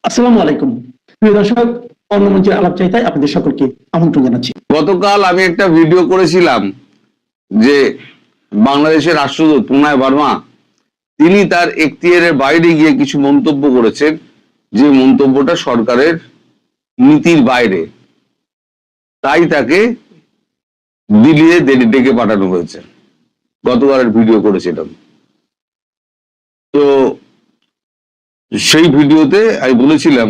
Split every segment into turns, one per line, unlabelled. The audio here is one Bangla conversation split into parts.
আসসালামু আলাইকুম প্রিয় দর্শক, অন্য মঞ্চের আলাপ চাইতায় আপনাদের সকলকে আমন্ত্রণ জানাচ্ছি।
গতকাল আমি একটা ভিডিও করেছিলাম যে বাংলাদেশের রাষ্ট্রদূত প্রণয় বর্মা তিনি তার এখতিয়ারের বাইরে গিয়ে কিছু মন্তব্য করেছেন, যে মন্তব্যটা সরকারের নীতির বাইরে, তাই তাকে দিল্লিতে ডেকে পাঠানো হয়েছে। গতকালের ভিডিও করেছিলাম। তো সেই ভিডিওতে আমি বলেছিলাম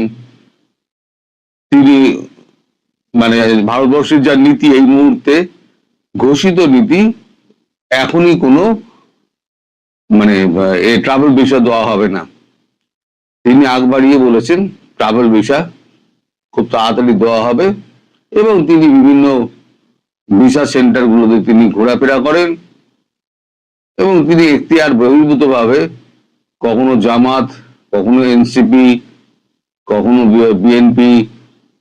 তিনি মানে ভারতবর্ষের যা নীতি এই মুহূর্তে ঘোষিত নীতি, এখনই কোনো ট্রাভেল ভিসা দেওয়া হবে না। তিনি আগ বাড়িয়ে বলেছেন ট্রাভেল ভিসা খুব তাড়াতাড়ি দেওয়া হবে, এবং তিনি বিভিন্ন ভিসা সেন্টার গুলোতে তিনি ঘোরাফেরা করেন, এবং তিনি এখতিয়ার বহির্ভূত ভাবে কখনো জামাত, কখনো এনসিপি, কখনো বিএনপি,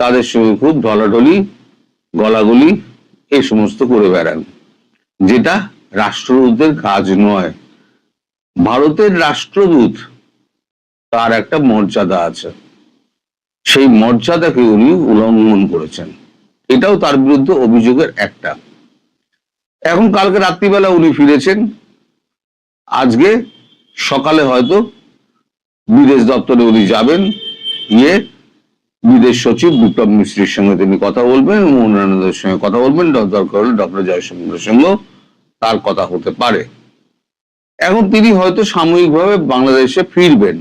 তাদের সঙ্গে খুব ঢলাঢলি গলাগলি এই সমস্ত করে বেড়ান, যেটা রাষ্ট্রদূতের কাজ নয়। ভারতের রাষ্ট্রদূত তার একটা মর্যাদা আছে, সেই মর্যাদাকে উনি উল্লঙ্ঘন করেছেন, এটাও তার বিরুদ্ধে অভিযোগের একটা। এখন কালকে রাত্রিবেলা উনি ফিরেছেন, আজকে সকালে হয়তো বিদেশ দপ্তরে উনি যাবেন, গিয়ে বিদেশ সচিব বিপ্লব মিশ্রের সঙ্গে তিনি কথা বলবেন এবং অন্যান্যদের সঙ্গে কথা বলবেন, দরকার হলে ডক্টর জয়শঙ্করের সঙ্গেও তার কথা হতে পারে। এখন তিনি হয়তো সাময়িকভাবে বাংলাদেশে ফিরবেন,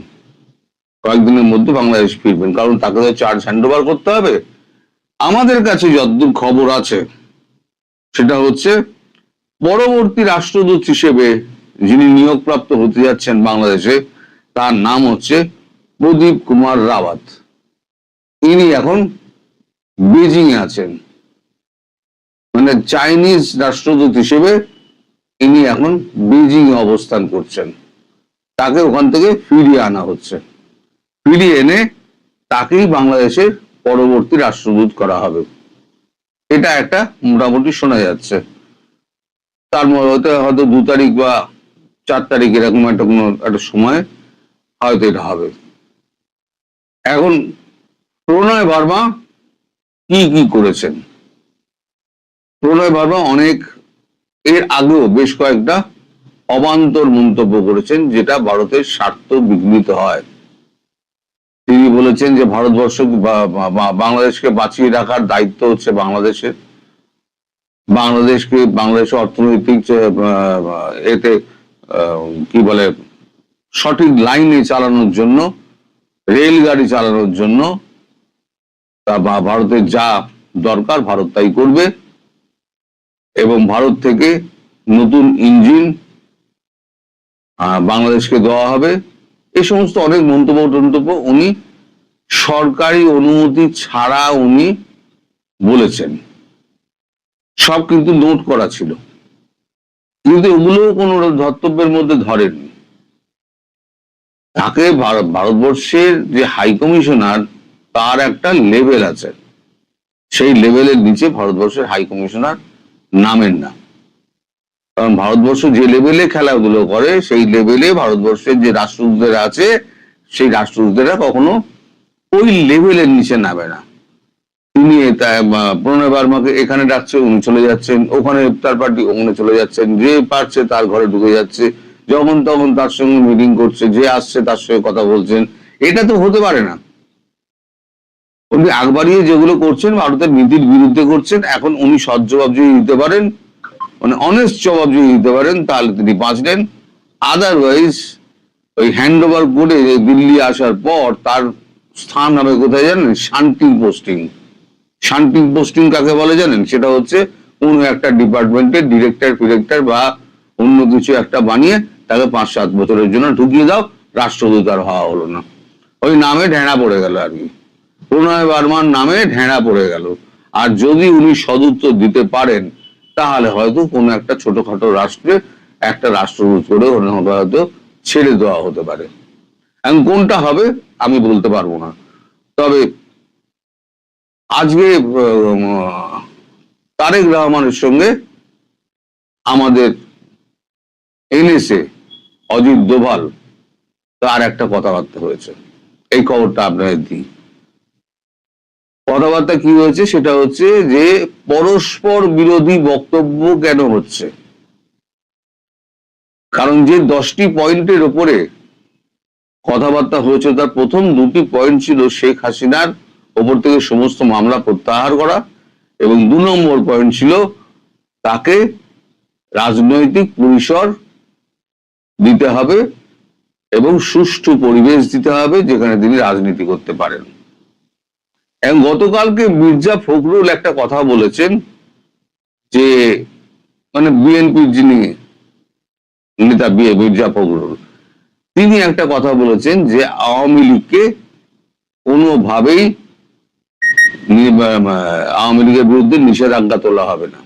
কয়েকদিনের মধ্যে বাংলাদেশ ফিরবেন, কারণ তাকে তো চার্জ হ্যান্ডওভার করতে হবে। আমাদের কাছে যতদূর খবর আছে সেটা হচ্ছে পরবর্তী রাষ্ট্রদূত হিসেবে যিনি নিয়োগপ্রাপ্ত হতে যাচ্ছেন বাংলাদেশে, তার নাম হচ্ছে প্রদীপ কুমার রাওয়াত। ইনি এখন বেজিং এ আছেন, মানে চাইনিজ রাষ্ট্রদূত হিসেবে ইনি এখন বেজিং এ অবস্থান করছেন। তাকে ওখান থেকে ফিরিয়ে আনা হচ্ছে, ফিরিয়ে এনে তাকেই বাংলাদেশের পরবর্তী রাষ্ট্রদূত করা হবে, এটা একটা মোটামুটি শোনা যাচ্ছে। তার মধ্যে হয়তো 2 তারিখ বা 4 তারিখ এরকম একটা কোনো একটা সময় হয়তো এটা হবে। এখন প্রণয় বর্মা কি করেছেন? প্রণয় বর্মা অনেক এর আগেও বেশ কয়েকটা অবান্তর মন্তব্য করেছেন, যেটা ভারতের স্বার্থ বিঘ্নিত হয়। তিনি বলেছেন যে ভারতবর্ষ বাংলাদেশকে বাঁচিয়ে রাখার দায়িত্ব হচ্ছে বাংলাদেশের, বাংলাদেশের অর্থনৈতিক এতে কি বলে সঠিক লাইনে চালানোর জন্য, রেলগাড়ি চালানোর জন্য ভারতের যা দরকার ভারত তাই করবে, এবং ভারত থেকে নতুন ইঞ্জিন বাংলাদেশকে দেওয়া হবে। এই সমস্ত অনেক মন্তব্য উনি সরকারি অনুমতি ছাড়া উনি বলেছেন, সব কিন্তু নোট করা ছিল, কিন্তু ওগুলো কোনো ধর্তব্যের মধ্যে ধরেননি। তাকে ভারতবর্ষের যে হাই কমিশনার, তার একটা লেভেল আছে, সেই লেভেলের নিচে ভারতবর্ষের হাই কমিশনার নামেন না, কারণ ভারতবর্ষ যে লেভেলে খেলাগুলো করে সেই লেভেলে ভারতবর্ষের যে রাষ্ট্রদূতেরা আছে সেই রাষ্ট্রদূতেরা কখনো ওই লেভেলের নিচে নামে না। তিনি প্রণয় বর্মাকে এখানে ডাকছে, উনি চলে যাচ্ছেন, ওখানে ইফতার পার্টি ওখানে চলে যাচ্ছেন, যে পারছে তার ঘরে ঢুকে যাচ্ছে, যখন তখন তার সঙ্গে মিটিং করছে, যে আসছে তার সঙ্গে কথা বলছেন। এটা তো হতে পারে না। উনি আগ বাড়িয়ে যেগুলো করছেন ভারতের নীতির বিরুদ্ধে করছেন। এখন উনি সৎ জবাব যদি দিতে পারেন, মানে অনেস্ট জবাব যদি দিতে পারেন, তাহলে তিনি বাঁচলেন। আদারওয়াইজ ওই হ্যান্ড ওভার করে দিল্লি আসার পর তার স্থান হবে কোথায় জানেন? শান্তিং পোস্টিং। শান্তিং পোস্টিং কাকে বলে জানেন? সেটা হচ্ছে কোনো একটা ডিপার্টমেন্টের ডিরেক্টর বা অন্য কিছু একটা বানিয়ে তাকে 5-7 বছরের জন্য ঢুকিয়ে দাও, রাষ্ট্রদূত আর হওয়া হলো না, ওই নামে ঢেঁড়া পড়ে গেল আর কি। প্রণয় বর্মার নামে ঢেঁড়া পড়ে গেল। আর যদি উনি সদুত্তর দিতে পারেন, তাহলে হয়তো কোনো একটা ছোটখাটো রাষ্ট্রে একটা রাষ্ট্রদূত করে হয়তো ছেড়ে দেওয়া হতে পারে। এখন কোনটা হবে আমি বলতে পারবো না। তবে আজকে তারেক রহমানের সঙ্গে আমাদের এনএসএ অজিত দোভাল তার একটা কথাবার্তা হয়েছে। এই খবরটা আপনাদের দিই। কথাবার্তা কি হয়েছে সেটা হচ্ছে যে পরস্পর বিরোধী বক্তব্য কেন হচ্ছে, কারণ যে 10টি পয়েন্টের ওপরে কথাবার্তা হয়েছে তার প্রথম 2টি পয়েন্ট ছিল শেখ হাসিনার ওপর থেকে সমস্ত মামলা প্রত্যাহার করা, এবং 2 নম্বর পয়েন্ট ছিল তাকে রাজনৈতিক পরিসর দিতে হবে এবং সুষ্ঠু পরিবেশ দিতে হবে যেখানে তিনি রাজনীতি করতে পারেন। এবং গতকালকে মির্জা ফখরুল একটা কথা বলেছেন যে মানে বিএনপির যিনি নেতা মির্জা ফখরুল, তিনি একটা কথা বলেছেন যে আওয়ামী লীগকে কোনোভাবেই আওয়ামী লীগের বিরুদ্ধে নিষেধাজ্ঞা তোলা হবে না।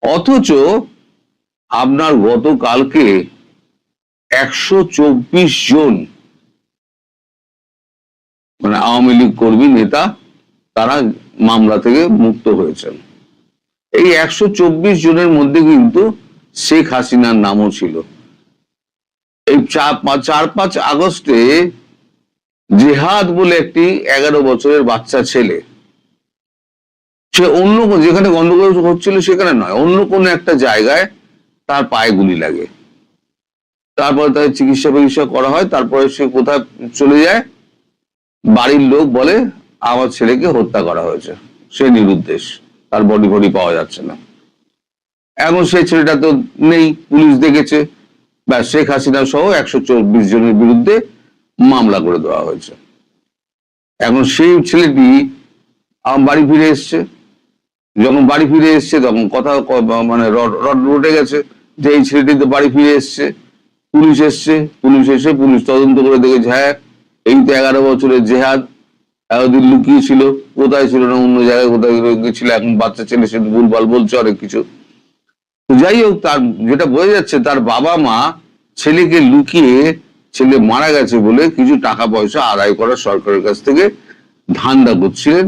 অথচ আপনার গতকালকে 124 জন মানে আওয়ামী লীগ কর্মী নেতা তারা মামলা থেকে মুক্ত হয়েছেন। এই 124 জনের মধ্যে কিন্তু শেখ হাসিনার নামও ছিল। এই 4-5 আগস্টে জেহাদ বলে একটি 11 বছরের বাচ্চা ছেলে, সে অন্য যেখানে গন্ডগোল হচ্ছিল সেখানে নয়, অন্য কোনো একটা জায়গায় তার পায়ে গুলি লাগে, তারপরে তার চিকিৎসা করা হয়, তারপরে সে কোথায় চলে যায়, বাড়ির লোক বলে আমার ছেলেকে হত্যা করা হয়েছে, সে নিরুদ্দেশ, তার বডি পাওয়া যাচ্ছে না। এখন সেই ছেলেটা তো নেই, পুলিশ দেখেছে, বা শেখ হাসিনা সহ 124 জনের বিরুদ্ধে মামলা করে দেওয়া হয়েছে। এখন সেই ছেলেটি বাড়ি ফিরে এসছে, যখন বাড়ি ফিরে এসছে তখন কথা মানে রড রটে গেছে যে এই ছেলেটি তো বাড়ি ফিরে এসছে। পুলিশ এসছে, পুলিশ তদন্ত করে দেখেছে হ্যাঁ এই তো 11 বছরের জেহাদ এতদিন লুকিয়ে ছিল, কোথায় ছিল না অন্য জায়গায় কোথায় গেছিল, এখন বাচ্চা ছেলে সে ভুলভাল বলছে অনেক কিছু। যাই হোক, তার যেটা বোঝা যাচ্ছে তার বাবা মা ছেলেকে লুকিয়ে ছেলে মারা গেছে বলে কিছু টাকা পয়সা আদায় করার সরকারের কাছ থেকে ধান্দা করছিলেন,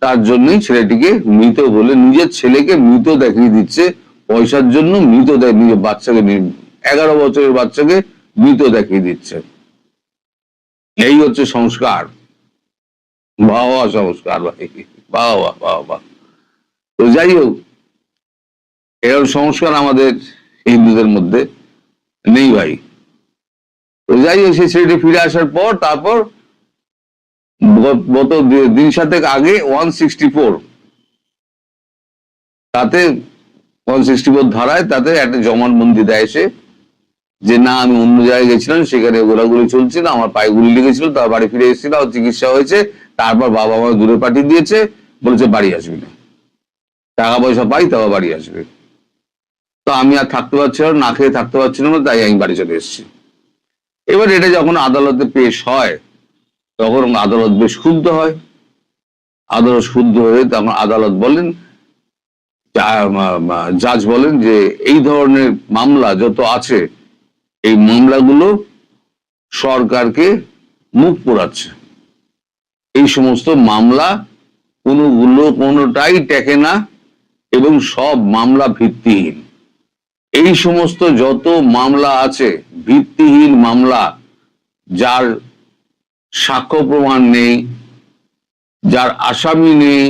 তার জন্যই ছেলেটিকে মৃত বলে নিজের ছেলেকে মৃত দেখিয়ে দিচ্ছে, পয়সার জন্য মৃত দেয়, নিজের বাচ্চাকে 11 বছরের বাচ্চাকে মৃত দেখিয়ে দিচ্ছে। এই হচ্ছে সংস্কার, বাবা সংস্কার ভাই, বাবা। তো যাই হোক, এরকম সংস্কার আমাদের হিন্দুদের মধ্যে নেই ভাই। তো যাই হোক, সেই ছেলেটি ফিরে আসার পর তারপর গত দিন সাতেক আগে 164 তাতে 164 ধারায় তাতে একটা জবানবন্দি দেয় সে যে না আমি অন্য জায়গায় গেছিলাম, সেখানে গোলাগুলি চলছিল, আমার পায়ে গুলি লেগেছিল, তার বাড়ি ফিরে এসেছিল, চিকিৎসা হয়েছে, তারপর বাবা মা দূরে পাঠিয়ে দিয়েছে, বলেছে বাড়ি আসবি না, টাকা পয়সা পাই তারপর বাড়ি আসবে। তো আমি আর থাকতে পারছিলাম না, খেয়ে থাকতে পারছিলাম না, তাই আমি বাড়ি চলে এসেছি। এবার এটা যখন আদালতে পেশ হয় তখন আদালত বেশ ক্ষুব্ধ হয়। আদালত ক্ষুব্ধ হয়ে তখন আদালত বলেন, জাজ বলেন যে এই ধরনের মামলা যত আছে এই মামলাগুলো সরকারকে মুখ পোড়াচ্ছে, এই সমস্ত মামলা কোনোটাই টেকে না এবং সব মামলা ভিত্তিহীন। এই সমস্ত যত মামলা আছে ভিত্তিহীন মামলা, যার সাক্ষ্য প্রমাণ নেই, যার আসামি নেই,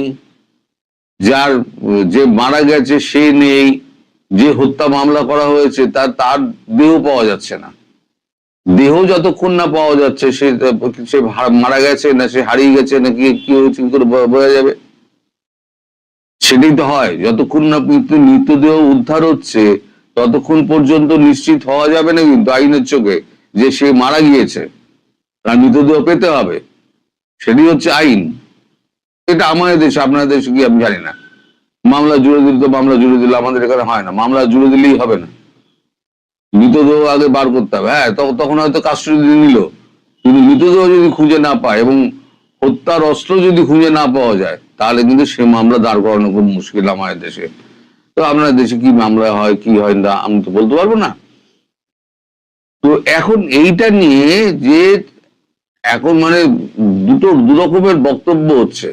যার যে মারা গেছে সে নেই, যে হত্যা মামলা করা হয়েছে তার দেহ পাওয়া যাচ্ছে না, দেহ যতক্ষণ না পাওয়া যাচ্ছে সে মারা গেছে না সে হারিয়ে গেছে নাকি কি হয়েছে কি করে বোঝা যাবে? সেটাই তো হয়, যতক্ষণ না মৃতদেহ উদ্ধার হচ্ছে ততক্ষণ পর্যন্ত নিশ্চিত হওয়া যাবে না কিন্তু আইনের চোখে যে সে মারা গিয়েছে, তার মৃতদেহ পেতে হবে, সেটাই হচ্ছে আইন। এটা আমাদের দেশে, আপনাদের দেশে কি আমি জানি না। মামলা জুড়ে দিল তো মামলা জুড়ে দিল, আমাদের এখানে হয় না, মামলা জুড়ে দিলেই হবে না, মৃতদেহ আগে বার করতে হবে। হ্যাঁ, তখন হয়তো কাস্টডি নিল, কিন্তু মৃতদেহ যদি খুঁজে না পায় এবং হত্যার অস্ত্র যদি খুঁজে না পাওয়া যায় তাহলে কিন্তু সে মামলা দাঁড় করানো খুব মুশকিল আমাদের দেশে। তো আপনার দেশে কি মামলা হয় কি হয় না আমি তো বলতে পারবো না। তো এখন এইটা নিয়ে যে এখন মানে দু রকমের বক্তব্য হচ্ছে।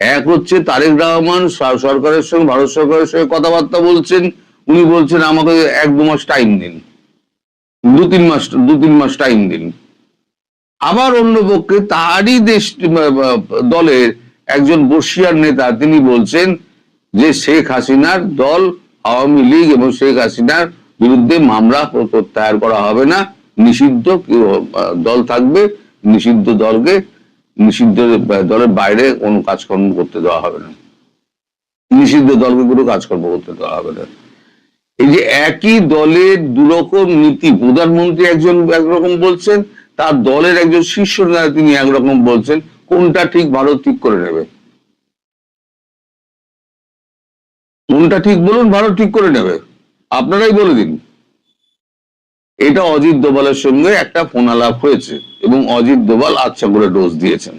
এক হচ্ছে তারেক রহমান সরকারের সঙ্গে, ভারত সরকারের সঙ্গে কথাবার্তা বলছেন, উনি বলছেন আমাকে 1-2 মাস টাইম দিন, 2-3 মাস টাইম দিন, আবার অন্য পক্ষে তারই দলের একজন বর্ষিয়ার নেতা তিনি বলছেন যে শেখ হাসিনার দল আওয়ামী লীগ এবং শেখ হাসিনার বিরুদ্ধে মামলা প্রত্যাহার করা হবে না, নিষিদ্ধ দল থাকবে, নিষিদ্ধ দলের বাইরে কোনো কাজকর্ম করতে দেওয়া হবে না, নিষিদ্ধ দলকে কোনো কাজকর্ম করতে দেওয়া হবে না। এই যে একই দলের দুরকম নীতি, প্রধানমন্ত্রী একরকম বলছেন, তার দলের একজন শীর্ষ নেতা তিনি একরকম বলছেন, কোনটা ঠিক ভারত ঠিক করে নেবে? কোনটা ঠিক বলুন, ভারত ঠিক করে নেবে, আপনারাই বলে দিন। এটা অজিত দোভালের সঙ্গে একটা ফোন আলাপ হয়েছে এবং অজিত দোভাল আচ্ছা করে ডোজ দিয়েছেন।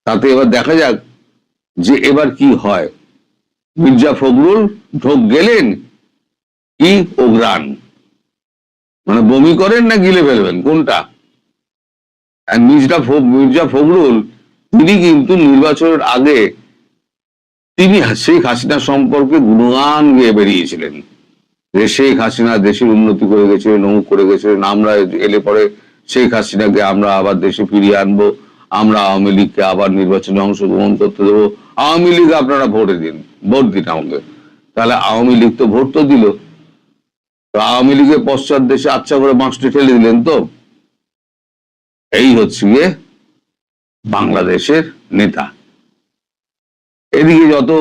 তাতে এবার দেখা যাক যে এবার কি হয়। মির্জা ফখরুল ঢোক গেলেন কি ওগ্রান, মানে বমি করেন না গিলে ফেলবেন, কোনটা? মির্জা ফখরুল তিনি কিন্তু নির্বাচনের আগে তিনি শেখ হাসিনা সম্পর্কে গুণগান গেয়ে বেরিয়েছিলেন যে শেখ হাসিনা দেশের উন্নতি করে গেছিলেন, অমুক করে গেছিলেন, আমরা এলে পরে শেখ হাসিনাকে আমরা আবার দেশে ফিরিয়ে আনবো, আমরা আওয়ামী লীগকে আবার নির্বাচনে অংশগ্রহণ করতে দেবো, আওয়ামী লীগ আপনারা ভোট দিন আমাকে। তাহলে আওয়ামী লীগ তো ভোট তো দিল, আওয়ামী লীগের পশ্চাৎ দেশে আচ্ছা করে বাঁশটি ঠেলে দিলেন। তো এই হচ্ছে গিয়ে বাংলাদেশের নেতা। এদিকে যত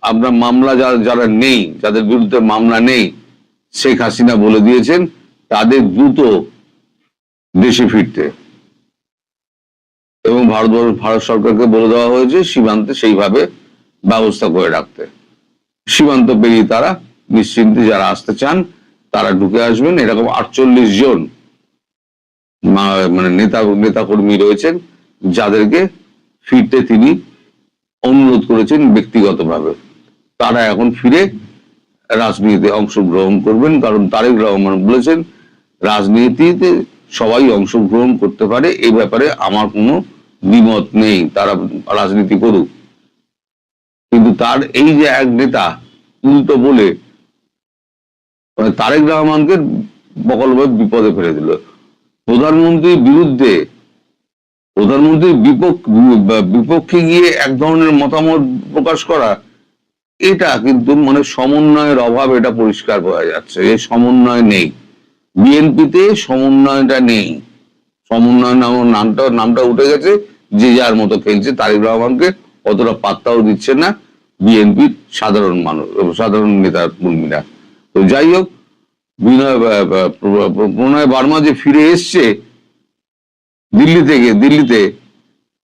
আপনার মামলা যারা নেই, যাদের বিরুদ্ধে মামলা নেই, শেখ হাসিনা বলে দিয়েছেন তাদের দ্রুত দেশে ফিরতে, এবং ভারত সরকারকে বলে দেওয়া হয়েছে সীমান্তে সেইভাবে ব্যবস্থা করে রাখতে। সীমান্ত পেরিয়ে তারা নিশ্চিন্তে যারা আসতে চান তারা ঢুকে আসবেন। এরকম 48 জন মানে নেতাকর্মী রয়েছেন যাদেরকে ফিরতে তিনি অনুরোধ করেছেন ব্যক্তিগতভাবে। তারা এখন ফিরে রাজনীতিতে অংশগ্রহণ করবেন, কারণ তারেক রহমান বলেছেন রাজনীতিতে সবাই অংশগ্রহণ করতে পারে, এই ব্যাপারে আমার কোনো দ্বিমত নেই, তারা রাজনীতি করুক। কিন্তু তার এই যে এক নেতা উল্টো বলে তারেক রহমানকে বকলভাবে বিপদে ফেলে দিল। প্রধানমন্ত্রীর বিপক্ষে গিয়ে এক ধরনের মতামত প্রকাশ করা, এটা কিন্তু মানে সমন্বয়ের অভাব, এটা পরিষ্কার বোঝা যাচ্ছে। এই সমন্বয় নেই, বিএনপিতে সমন্বয়টা নেই। সমন্বয় নামটা উঠে গেছে, যে যার মতো খেলছে। তারেক রহমানকে অতটা পাত্তাও দিচ্ছে না বিএনপির সাধারণ নেতা কর্মীরা। তো যাই হোক, প্রণয় বার্মা যে ফিরে এসছে দিল্লিতে,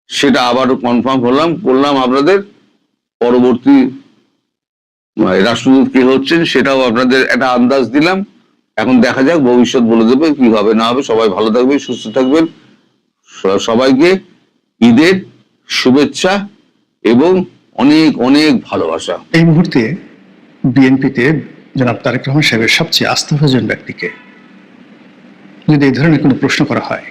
সেটা আবার কনফার্ম করলাম আপনাদের। পরবর্তী রাষ্ট্রদূত কে হচ্ছেন সেটাও আপনাদের একটা আন্দাজ দিলাম। এখন দেখা যাক, ভবিষ্যৎ বলে দেবে কি হবে না হবে। সবাই ভালো থাকবেন, সুস্থ থাকবেন। সবাইকে ঈদের শুভেচ্ছা এবং অনেক অনেক ভালোবাসা।
এই মুহূর্তে বিএনপিতে জনাব তারেক রহমান সাহেবের সবচেয়ে আস্থাভাজন ব্যক্তিকে যদি এই ধরনের কোনো প্রশ্ন করা হয়,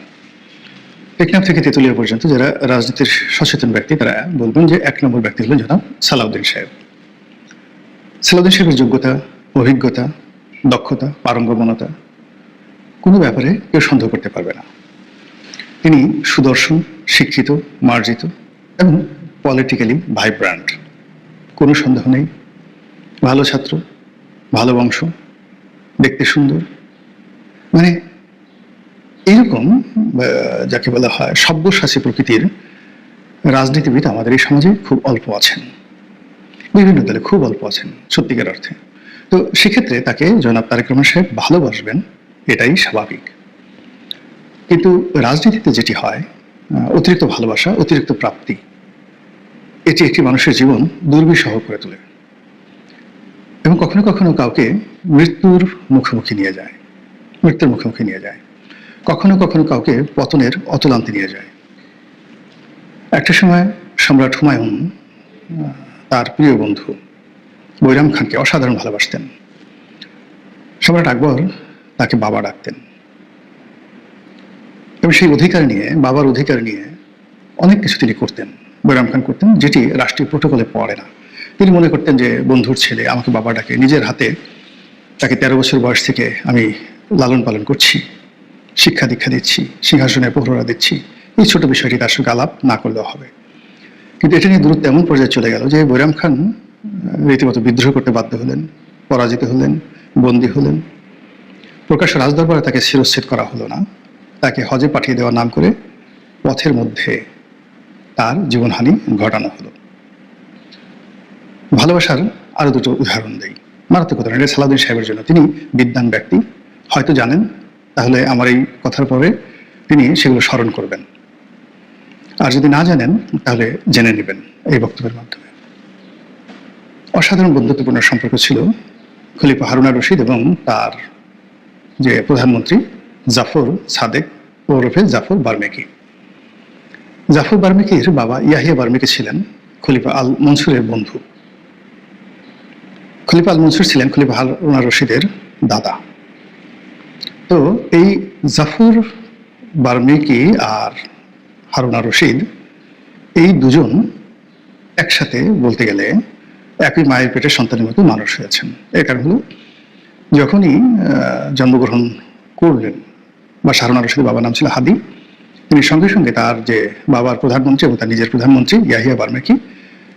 টেকনাফ থেকে তেতুলিয়া পর্যন্ত যারা রাজনীতির সচেতন ব্যক্তি তারা বলবেন যে 1 নম্বর ব্যক্তি হলেন জনাব সালাউদ্দিন সাহেব। সালাউদ্দিন সাহেবের যোগ্যতা, অভিজ্ঞতা, দক্ষতা, পারঙ্গমতা কোনো ব্যাপারে কেউ সন্দেহ করতে পারবে না। তিনি সুদর্শন, শিক্ষিত, মার্জিত এবং পলিটিক্যালি ভাইব্রান্ট, কোনো সন্দেহ নেই। ভালো ছাত্র, ভালো বংশ, দেখতে সুন্দর, মানে এইরকম যাকে বলা হয় সব্যসাচী প্রকৃতির রাজনীতিবিদ আমাদের এই সমাজে খুব অল্প আছেন, বিভিন্ন দলে খুব অল্প আছেন সত্যিকার অর্থে। তো সেক্ষেত্রে তাকে জনাব তারেক রহমান সাহেব ভালোবাসবেন, এটাই স্বাভাবিক। কিন্তু রাজনীতিতে যেটি হয়, অতিরিক্ত ভালোবাসা, অতিরিক্ত প্রাপ্তি, এটি একটি মানুষের জীবন দুর্বিষহ করে তোলে এবং কখনো কখনো কাউকে মৃত্যুর মুখোমুখি নিয়ে যায়, কখনো কখনো কাউকে পতনের অতলান্তে নিয়ে যায়। একটা সময় সম্রাট হুমায়ুন তার প্রিয় বন্ধু বৈরাম খানকে অসাধারণ ভালোবাসতেন। সম্রাট আকবর তাকে বাবা ডাকতেন এবং সেই বাবার অধিকার নিয়ে অনেক কিছু তিনি করতেন, বৈরাম খান করতেন, যেটি রাষ্ট্রীয় প্রোটোকলে পড়ে না। তিনি মনে করতেন যে বন্ধুর ছেলে আমাকে বাবা ডাকে, নিজের হাতে তাকে 13 বছর বয়স থেকে আমি লালন পালন করছি, শিক্ষা দীক্ষা দিচ্ছি, সিংহাসনে প্রহরা দিচ্ছি, এই ছোট বিষয়টি তার সঙ্গে আলাপ না করলেও হবে। কিন্তু এটা নিয়ে দূরত্ব এমন পর্যায়ে চলে গেল যে বৈরাম খান রীতিমতো বিদ্রোহ করতে বাধ্য হলেন, পরাজিত হলেন, বন্দী হলেন। প্রকাশ্য রাজদরবারে তাকে শিরচ্ছেদ করা হলো না, তাকে হজে পাঠিয়ে দেওয়ার নাম করে পথের মধ্যে তার জীবনহানি ঘটানো হলো। ভালোবাসার আরো দুটো উদাহরণ দেই, মারাত্মক উদাহরণ। এটা সালাউদ্দিন সাহেবের জন্য। তিনি বিদ্বান ব্যক্তি, হয়তো জানেন, তাহলে আমার এই কথার পরে তিনি সেগুলো স্মরণ করবেন। আর যদি না জানেন তাহলে জেনে নেবেন এই বক্তব্যের মাধ্যমে। অসাধারণ বন্ধুত্বপূর্ণ সম্পর্ক ছিল খলিফা হারুন রশিদ এবং তার যে প্রধানমন্ত্রী জাফর সাদেক ওরফে জাফর বার্মেকি। জাফর বার্মেকির বাবা ইয়াহিয়া বার্মেকি ছিলেন খলিফা আল মনসুরের বন্ধু। খলিফা আল মনসুর ছিলেন খলিফা হারুন রশিদের দাদা। তো এই জাফর বার্মেকি আর হারুন রশিদ এই দুজন একসাথে বলতে গেলে একই মায়ের পেটের সন্তানের মতো মানুষ হয়েছেন। এর কারণ হলো যখনই জন্মগ্রহণ করলেন, বা হারুন রশিদের বাবার নাম ছিল হাদি, তিনি সঙ্গে সঙ্গে তার যে বাবার প্রধানমন্ত্রী এবং তার নিজের প্রধানমন্ত্রী ইয়াহিয়া বার্মেকি,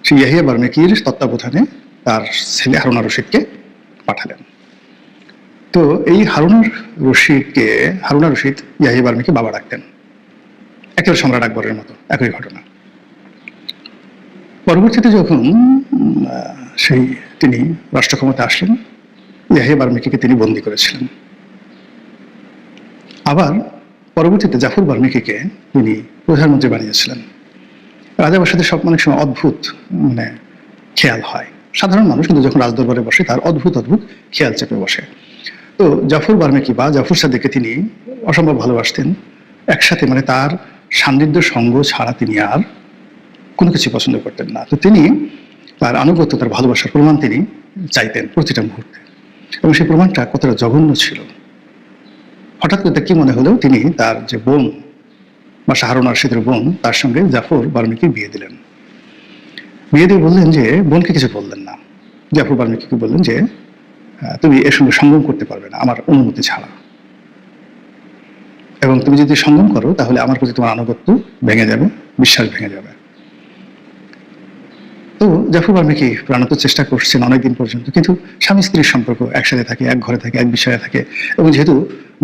সেই ইয়াহিয়া বার্মেকির তত্ত্বাবধানে তার ছেলে হারুন রশিদকে পাঠালেন। তো এই হারুন রশিদ ইয়াহিয়া বার্মেকি বাবা ডাকতেন, একেবারে সম্রাট আকবরের মতো, একই ঘটনা। পরবর্তীতে যখন তিনি রাষ্ট্র ক্ষমতায় আসলেন, ইয়াহিয়া বার্মেকিকে তিনি বন্দী করেছিলেন। আবার পরবর্তীতে জাফর বার্মেকিকে তিনি প্রধানমন্ত্রী বানিয়েছিলেন। রাজাবাসাদের সব অনেক সময় অদ্ভুত খেয়াল হয়, সাধারণ মানুষ কিন্তু যখন রাজদরবারে বসে তার অদ্ভুত খেয়াল চেপে বসে। তো জাফর বার্মেকি বা জাফর সাদেককে তিনি অসম্ভব ভালোবাসতেন। একসাথে তার সান্নিধ্য সঙ্গ ছাড়া তিনি আর কোনো কিছু পছন্দ করতেন না। তো তিনি তার আনুগত্য, তার ভালোবাসার প্রমাণ তিনি চাইতেন প্রতিটা মুহূর্তে। এবং সেই প্রমাণটা কতটা জঘন্য ছিল। হঠাৎ করে কি মনে হলেও তিনি তার যে বোন বা হারুন রশিদের বোন, তার সঙ্গে জাফর বার্মেকি বিয়ে দিলেন। বিয়ে দিয়ে বললেন যে, বোনকে কিছু বললেন না, জাফর বার্মেকিকে বললেন যে তুমি এর সঙ্গে সঙ্গম করতে পারবে না আমার অনুমতি ছাড়া, এবং তুমি যদি সঙ্গম করো তাহলে আমার প্রতি তোমার আনুগত্য ভেঙে যাবে, বিশ্বাস ভেঙে যাবে। তো জাফর বার্মেকি প্রাণত চেষ্টা করছেন অনেকদিন পর্যন্ত, কিন্তু স্বামী স্ত্রীর সম্পর্ক, একসাথে থাকে, এক ঘরে থাকে, এক বিষয়ে থাকে, এবং যেহেতু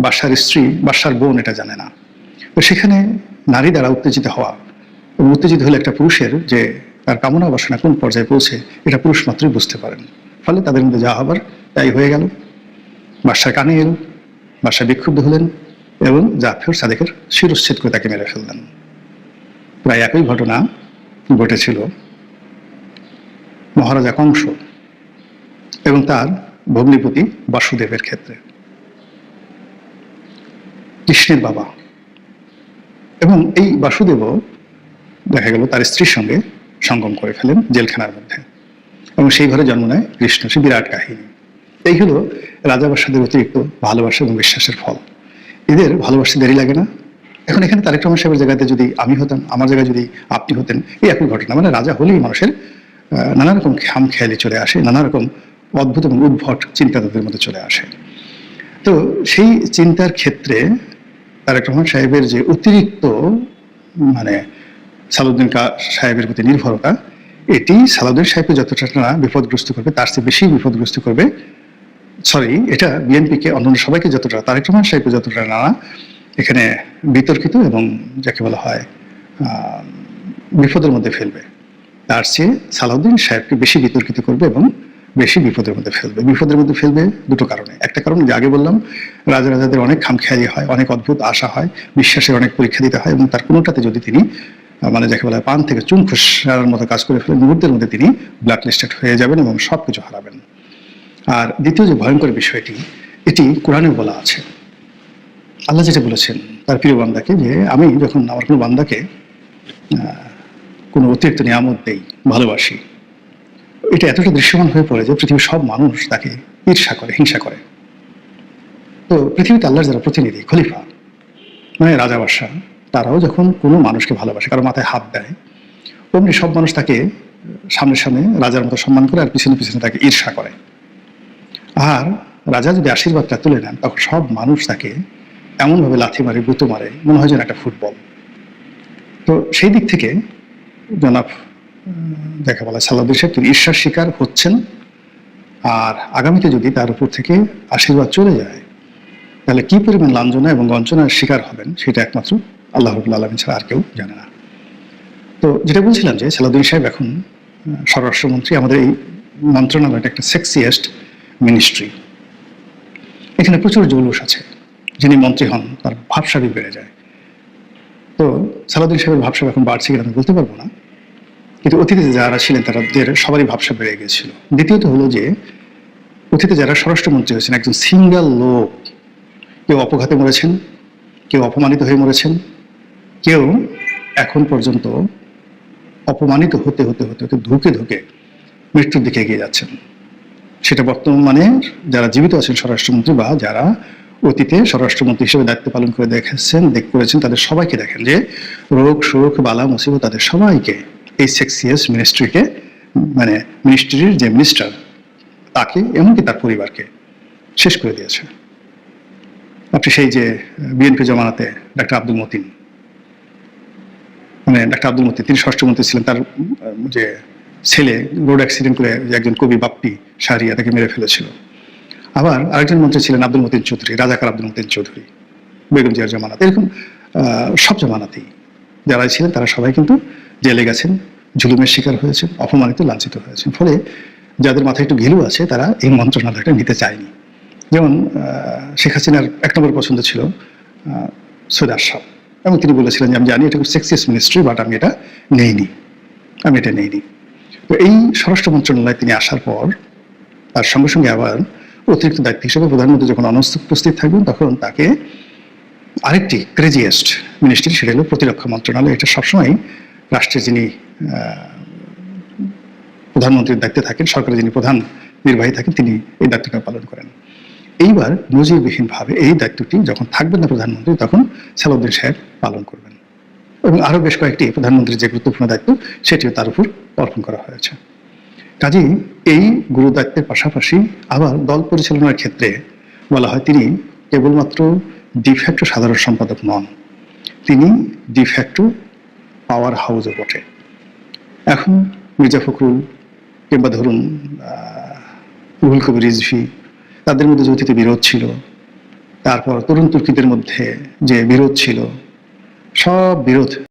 বাদশার স্ত্রী বাদশার বোন এটা জানে না, তো সেখানে নারী দ্বারা উত্তেজিত হওয়া এবং উত্তেজিত হলে একটা পুরুষের যে তার কামনা বাসনা কোন পর্যায়ে পৌঁছে এটা পুরুষ মাত্রই বুঝতে পারেন। ফলে তাদের মধ্যে যা হবার তাই হয়ে গেল। বাদশার কানে এল, বাদশা বিক্ষুব্ধ হলেন এবং জাফর সাদেকের শিরচ্ছেদ করে তাকে মেরে ফেললেন। প্রায় একই ঘটনা ঘটেছিল মহারাজা কংস এবং তার ভগ্নিপতি বাসুদেবের ক্ষেত্রে। কৃষ্ণের বাবা, এবং এই বাসুদেবও দেখা গেল তার স্ত্রীর সঙ্গে সঙ্গম করে ফেলেন জেলখানার মধ্যে, এবং সেই ঘরে জন্ম নেয় কৃষ্ণ। সে বিরাট কাহিনী। এই হলো রাজাবাসাদের অতিরিক্ত ভালোবাসা এবং বিশ্বাসের ফল। এদের ভালোবাসতে দেরি লাগে না। এখন এখানে তারেক রহমান সাহেবের জায়গাতে যদি আমি হতাম, আমার জায়গায় যদি আপনি হতেন, এই একই ঘটনা। রাজা হলেই মানুষের নানা রকম খামখেয়ালি চলে আসে, নানা রকম অদ্ভুত এবং উদ্ভট চিন্তা তাদের মধ্যে চলে আসে। তো সেই চিন্তার ক্ষেত্রে তারেক রহমান সাহেবের যে অতিরিক্ত সালাউদ্দিন সাহেবের প্রতি নির্ভরতা, এটি সালাউদ্দিন সাহেবকে যতটা না বিপদগ্রস্ত করবে তার চেয়ে বেশি বিপদগ্রস্ত করবে, এটা বিএনপিকে, অন্যান্য সবাইকে যতটা, তারেক রহমান সাহেবকে যতটা না এখানে বিতর্কিত এবং যাকে বলা হয় বিপদের মধ্যে ফেলবে, তার চেয়ে সালাউদ্দিন সাহেবকে বেশি বিতর্কিত করবে এবং বেশি বিপদের মধ্যে ফেলবে। বিপদের মধ্যে ফেলবে দুটো কারণে। একটা কারণ যে আগে বললাম, রাজাদের অনেক খামখেয়ালি হয়, অনেক অদ্ভুত আশা হয়, বিশ্বাসের অনেক পরীক্ষা দিতে হয়, এবং তার কোনোটাতে যদি তিনি যাকে বলা হয় পান থেকে চুন খসার মতো কাজ করে ফেলেন, মুহূর্তের মধ্যে তিনি ব্ল্যাক লিস্টেড হয়ে যাবেন এবং সবকিছু হারাবেন। আর দ্বিতীয় যে ভয়ঙ্কর বিষয়টি, এটি কোরআনে বলা আছে। আল্লাহ যেটা বলেছেন তার প্রিয় বান্দাকে, যে আমি যখন আমার কোনো বান্দাকে কোনো অতিরিক্ত নিয়ামত দেই, ভালোবাসি, এটা এতটা দৃশ্যমান হয়ে পড়ে যে পৃথিবীর সব মানুষ তাকে ঈর্ষা করে, হিংসা করে। তো পৃথিবীতে আল্লাহর যারা প্রতিনিধি, খলিফা রাজা বাদশা, তারাও যখন কোনো মানুষকে ভালোবাসে, কারো মাথায় হাত দেয়, অমনি সব মানুষ তাকে সামনে সামনে রাজার মতো সম্মান করে, আর পিছনে পিছনে তাকে ঈর্ষা করে। আর রাজা যদি আশীর্বাদটা তুলে নেন, তখন সব মানুষ তাকে এমনভাবে লাথি মারে, গুঁতো মারে, মনে হয় যেন একটা ফুটবল। তো সেই দিক থেকে জনাব যাকে বলা সালাউদ্দিন সাহেব তিনি ঈর্ষার শিকার হচ্ছেন, আর আগামীতে যদি তার উপর থেকে আশীর্বাদ চলে যায় তাহলে কি পরিমাণ লাঞ্ছনা এবং বঞ্চনার শিকার হবেন সেটা একমাত্র আল্লাহ রাব্বুল আলামিন ছাড়া আর কেউ জানে না। তো যেটা বলছিলাম যে সালাউদ্দিন সাহেব এখন স্বরাষ্ট্রমন্ত্রী, আমাদের এই মন্ত্রণালয়টা একটা সেক্সিয়েস্ট মিনিস্ট্রি, এখানে প্রচুর জৌলুস আছে। যিনি মন্ত্রী হন তার ভাবসাবেগ বেড়ে যায়। তো সালাউদ্দিন সাহেবের ভাবসাব এখন বাড়ছে কিনা আমি বলতে পারবো না, কিন্তু অতীতে যারা ছিলেন তাদের সবারই ভাবসাব বেড়ে গিয়েছিল। দ্বিতীয়ত হলো যে অতীতে যারা স্বরাষ্ট্রমন্ত্রী হয়েছেন, একজন সিঙ্গেল লোক, কেউ অপঘাতে মরেছেন, কেউ অপমানিত হয়ে মরেছেন, কেউ এখন পর্যন্ত অপমানিত হতে হতে হতে হতে ধুকে ধুকে মৃত্যুর দিকে এগিয়ে যাচ্ছেন। সেটা বর্তমানে যারা জীবিত আছেন স্বরাষ্ট্রমন্ত্রী বা যারা অতীতে স্বরাষ্ট্রমন্ত্রী হিসেবে দায়িত্ব পালন করে করেছেন তাদের সবাইকে দেখেন যে রোগ শোক বালা মুসিবত তাদের সবাইকে এই সেক্সিয়াস মিনিস্ট্রিকে, মানে মিনিস্ট্রির যে মিনিস্টার তাকে এমনকি তার পরিবারকে শেষ করে দিয়েছে। আপনি সেই যে বিএনপি জমানাতে ডাক্তার আব্দুল মতিন, মানে ডাক্তার আব্দুল মতিন তিনি স্বরাষ্ট্রমন্ত্রী ছিলেন, তার যে ছেলে রোড অ্যাক্সিডেন্ট করে যে একজন কবি বাপ্পি শাহরিয়া তাকে মেরে ফেলেছিল। আবার আরেকজন মন্ত্রী ছিলেন আব্দুল মতিন চৌধুরী, রাজাকার আব্দুল মতিন চৌধুরী, বেগম জিয়ার জামানাতে। এরকম সব জামানাতেই যারা ছিলেন তারা সবাই কিন্তু জেলে গেছেন, জুলুমের শিকার হয়েছেন, অপমানিত লাঞ্ছিত হয়েছেন। ফলে যাদের মাথায় একটু ঘিলু আছে তারা এই মন্ত্রণালয়টা নিতে চায়নি। যেমন শেখ হাসিনার এক নম্বর পছন্দ ছিল সৈয়দ আশরাফ, এবং তিনি বলেছিলেন যে আমি জানি এটা খুব সেক্সিয়াস মিনিস্ট্রি, বাট আমি এটা নেইনি। তো এই স্বরাষ্ট্র মন্ত্রণালয়ে তিনি আসার পর তার সঙ্গে সঙ্গে আবার অতিরিক্ত দায়িত্ব হিসেবে প্রধানমন্ত্রী যখন অনুপস্থিত থাকবেন তখন তাকে আরেকটি ক্রেজিয়েস্ট মিনিস্ট্রি, সেটা হলো প্রতিরক্ষা মন্ত্রণালয়। এটা সবসময় রাষ্ট্রের যিনি প্রধানমন্ত্রীর দায়িত্বে থাকেন, সরকারের যিনি প্রধান নির্বাহী থাকেন, তিনি এই দায়িত্বটা পালন করেন। এইবার নজিরবিহীনভাবে এই দায়িত্বটি যখন থাকবেন না প্রধানমন্ত্রী, তখন সালাউদ্দিন সাহেব পালন করবেন, এবং আরো বেশ কয়েকটি প্রধানমন্ত্রীর যে গুরুত্বপূর্ণ দায়িত্ব সেটিও তার উপর অর্পণ করা হয়েছে। কাজেই এই গুরু দায়িত্বের পাশাপাশি আবার দল পরিচালনার ক্ষেত্রে বলা হয় তিনি কেবলমাত্র ডিফ্যাক্টো সাধারণ সম্পাদক নন, তিনি ডিফ্যাক্টো পাওয়ার হাউসও বটে। এখন মির্জা ফখরুল কিংবা ধরুন রুহুল কবির রিজভী, তাদের মধ্যে যে অতীতে বিরোধ ছিল, তারপর তরুণ তুর্কিদের মধ্যে যে বিরোধ ছিল, সব বিরোধ